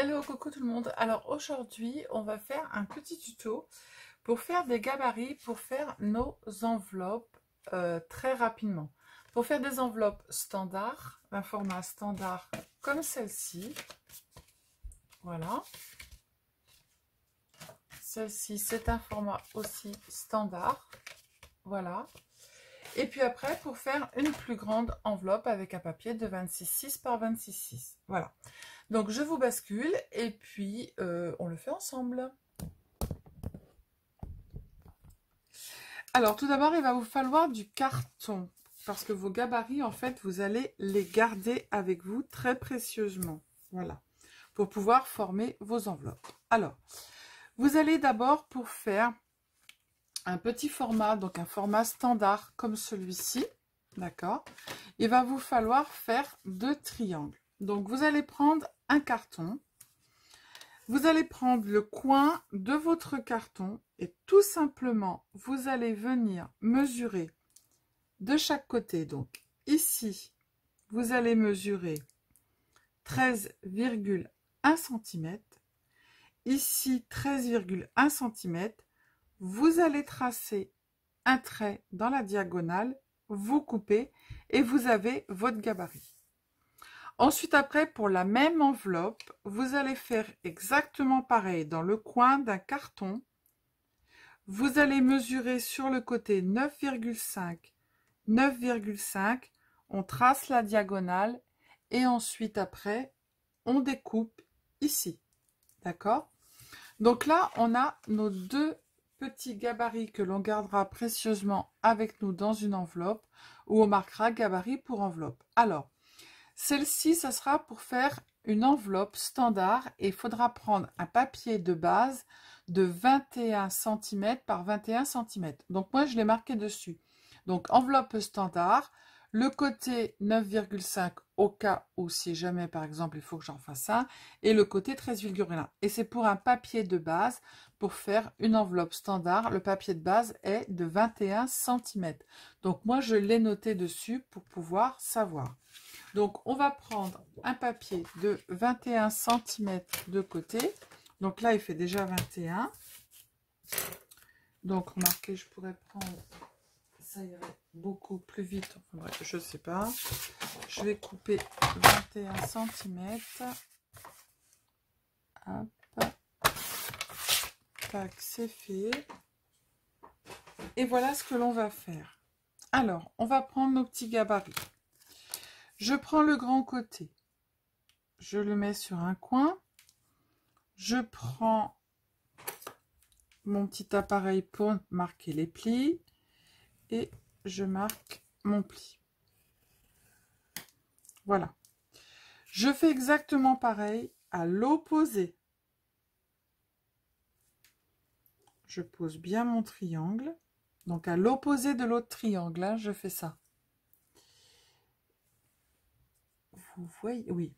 Hello, coucou tout le monde. Alors aujourd'hui, on va faire un petit tuto pour faire des gabarits, pour faire nos enveloppes très rapidement. Pour faire des enveloppes standards, un format standard comme celle-ci. Voilà. Celle-ci, c'est un format aussi standard. Voilà. Et puis après, pour faire une plus grande enveloppe avec un papier de 26,6 par 26,6. Voilà. Donc je vous bascule et puis on le fait ensemble. Alors tout d'abord, il va vous falloir du carton. Parce que vos gabarits, en fait, vous allez les garder avec vous très précieusement. Voilà. Pour pouvoir former vos enveloppes. Alors, vous allez d'abord pour faire un petit format, donc un format standard comme celui-ci. D'accord. Il va vous falloir faire 2 triangles. Donc vous allez prendre un carton. Vous allez prendre le coin de votre carton et tout simplement, vous allez venir mesurer de chaque côté. Donc ici, vous allez mesurer 13,1 cm. Ici, 13,1 cm. Vous allez tracer un trait dans la diagonale, vous coupez et vous avez votre gabarit. Ensuite, après, pour la même enveloppe, vous allez faire exactement pareil dans le coin d'un carton. Vous allez mesurer sur le côté 9,5, 9,5. On trace la diagonale et ensuite, après, on découpe ici. D'accord? Donc là, on a nos 2 petits gabarits que l'on gardera précieusement avec nous dans une enveloppe où on marquera gabarit pour enveloppe. Alors, celle-ci, ça sera pour faire une enveloppe standard et il faudra prendre un papier de base de 21 cm par 21 cm. Donc moi, je l'ai marqué dessus. Donc enveloppe standard, le côté 9,5 au cas où si jamais par exemple il faut que j'en fasse un et le côté 13,1. Et c'est pour un papier de base pour faire une enveloppe standard. Le papier de base est de 21 cm. Donc moi, je l'ai noté dessus pour pouvoir savoir. Donc, on va prendre un papier de 21 cm de côté. Donc là, il fait déjà 21. Donc, remarquez, je pourrais prendre... Ça irait beaucoup plus vite. Enfin bref, je ne sais pas. Je vais couper 21 cm. Hop. Tac, c'est fait. Et voilà ce que l'on va faire. Alors, on va prendre nos petits gabarits. Je prends le grand côté. Je le mets sur un coin. Je prends mon petit appareil pour marquer les plis et je marque mon pli. Voilà. Je fais exactement pareil à l'opposé. Je pose bien mon triangle. Donc à l'opposé de l'autre triangle, hein, je fais ça. Vous voyez, oui.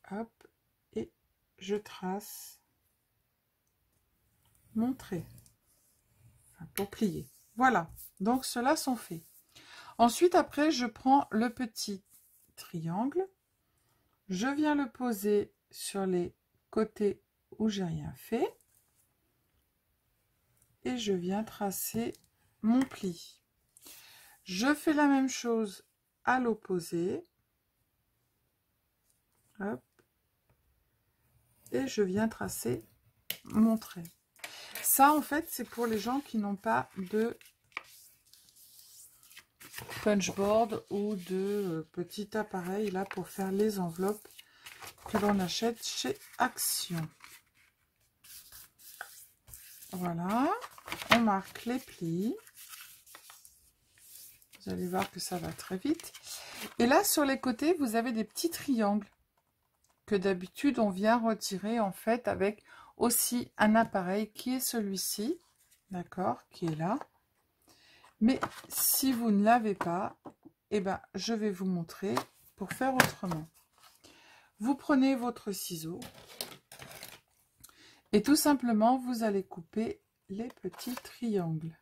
Hop, et je trace mon trait pour plier. Voilà, donc ceux-là sont faits. Ensuite, après, je prends le petit triangle. Je viens le poser sur les côtés où j'ai rien fait. Et je viens tracer mon pli. Je fais la même chose à l'opposé. Hop. Et je viens tracer mon trait. Ça, en fait, c'est pour les gens qui n'ont pas de punchboard ou de petit appareil là pour faire les enveloppes que l'on achète chez Action. Voilà, on marque les plis. Vous allez voir que ça va très vite. Et là, sur les côtés, vous avez des petits triangles que d'habitude, on vient retirer en fait avec aussi un appareil qui est celui-ci, d'accord, qui est là. Mais si vous ne l'avez pas, eh ben, je vais vous montrer pour faire autrement. Vous prenez votre ciseau et tout simplement, vous allez couper les petits triangles.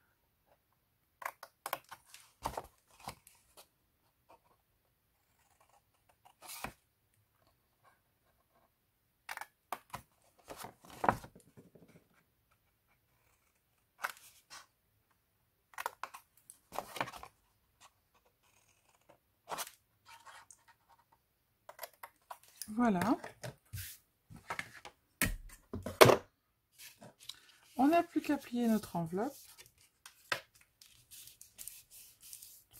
Voilà. On n'a plus qu'à plier notre enveloppe.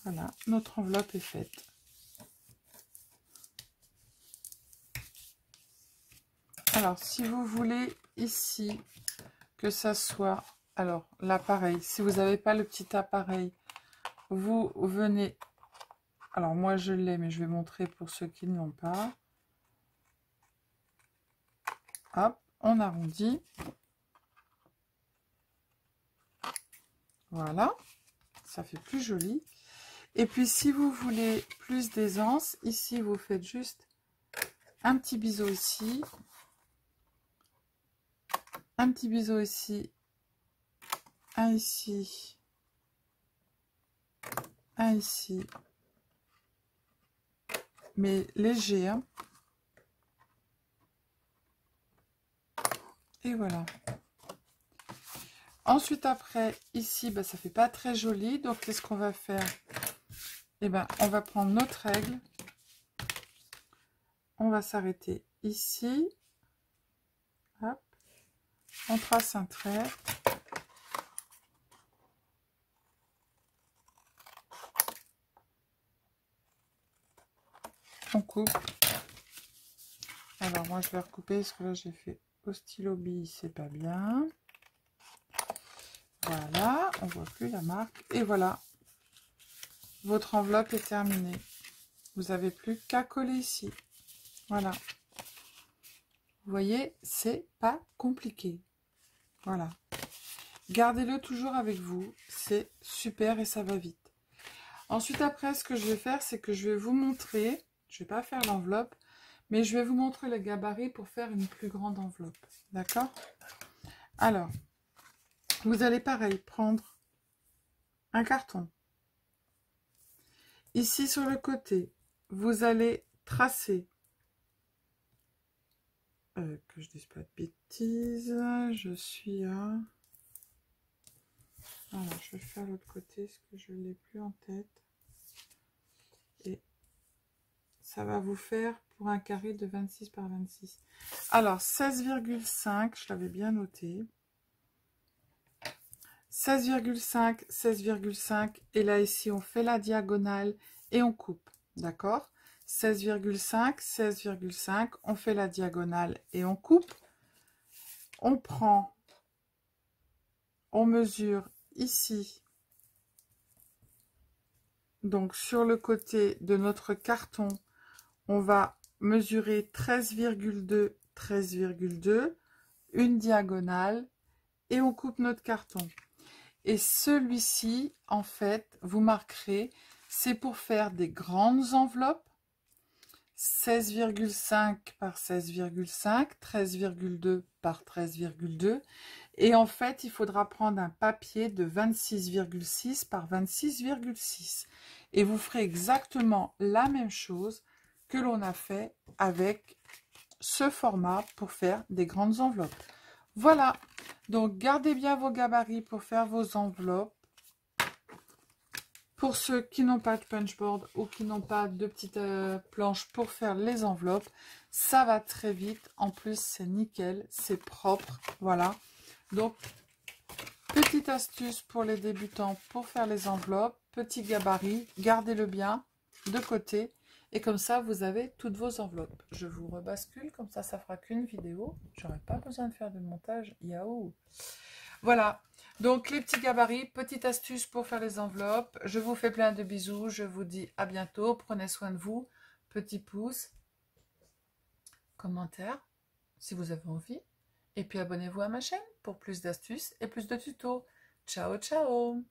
Voilà, notre enveloppe est faite. Alors, si vous voulez ici que ça soit... Alors, l'appareil, si vous n'avez pas le petit appareil, vous venez... Alors, moi, je l'ai, mais je vais montrer pour ceux qui ne l'ont pas. Hop, on arrondit. Voilà, ça fait plus joli. Et puis, si vous voulez plus d'aisance, ici, vous faites juste un petit biseau ici. Un petit biseau ici. Un ici. Un ici. Mais léger, hein. Et voilà. Ensuite, après, ici, bah, ça fait pas très joli. Donc, qu'est-ce qu'on va faire? Eh ben, on va prendre notre règle. On va s'arrêter ici. Hop. On trace un trait. On coupe. Alors, moi, je vais recouper parce que là, j'ai fait au stylo bille, c'est pas bien. Voilà, on voit plus la marque. Et voilà, votre enveloppe est terminée. Vous n'avez plus qu'à coller ici. Voilà. Vous voyez, c'est pas compliqué. Voilà. Gardez-le toujours avec vous. C'est super et ça va vite. Ensuite, après, ce que je vais faire, c'est que je vais vous montrer. Je ne vais pas faire l'enveloppe, mais je vais vous montrer le gabarit pour faire une plus grande enveloppe. D'accord? Alors, vous allez pareil prendre un carton. Ici sur le côté, vous allez tracer, que je dise pas de bêtises, je suis à... Alors, je vais faire l'autre côté, parce que je ne l'ai plus en tête. Et ça va vous faire pour un carré de 26 par 26. Alors, 16,5, je l'avais bien noté. 16,5, 16,5. Et là, ici, on fait la diagonale et on coupe. D'accord? 16,5, 16,5. On fait la diagonale et on coupe. On prend, on mesure ici. Donc, sur le côté de notre carton, on va mesurer 13,2, 13,2. Une diagonale et on coupe notre carton. Et celui-ci, en fait, vous marquerez, c'est pour faire des grandes enveloppes, 16,5 par 16,5, 13,2 par 13,2. Et en fait, il faudra prendre un papier de 26,6 par 26,6. Et vous ferez exactement la même chose que l'on a fait avec ce format pour faire des grandes enveloppes. Voilà, donc gardez bien vos gabarits pour faire vos enveloppes. Pour ceux qui n'ont pas de punchboard ou qui n'ont pas de petites planches pour faire les enveloppes, ça va très vite. En plus, c'est nickel, c'est propre. Voilà, donc petite astuce pour les débutants pour faire les enveloppes. Petit gabarit, gardez-le bien de côté. Et comme ça, vous avez toutes vos enveloppes. Je vous rebascule, comme ça fera qu'une vidéo. J'aurai pas besoin de faire de montage. Yahoo! Voilà, donc les petits gabarits, petite astuce pour faire les enveloppes. Je vous fais plein de bisous. Je vous dis à bientôt. Prenez soin de vous. Petit pouce, commentaire, si vous avez envie. Et puis abonnez-vous à ma chaîne pour plus d'astuces et plus de tutos. Ciao, ciao!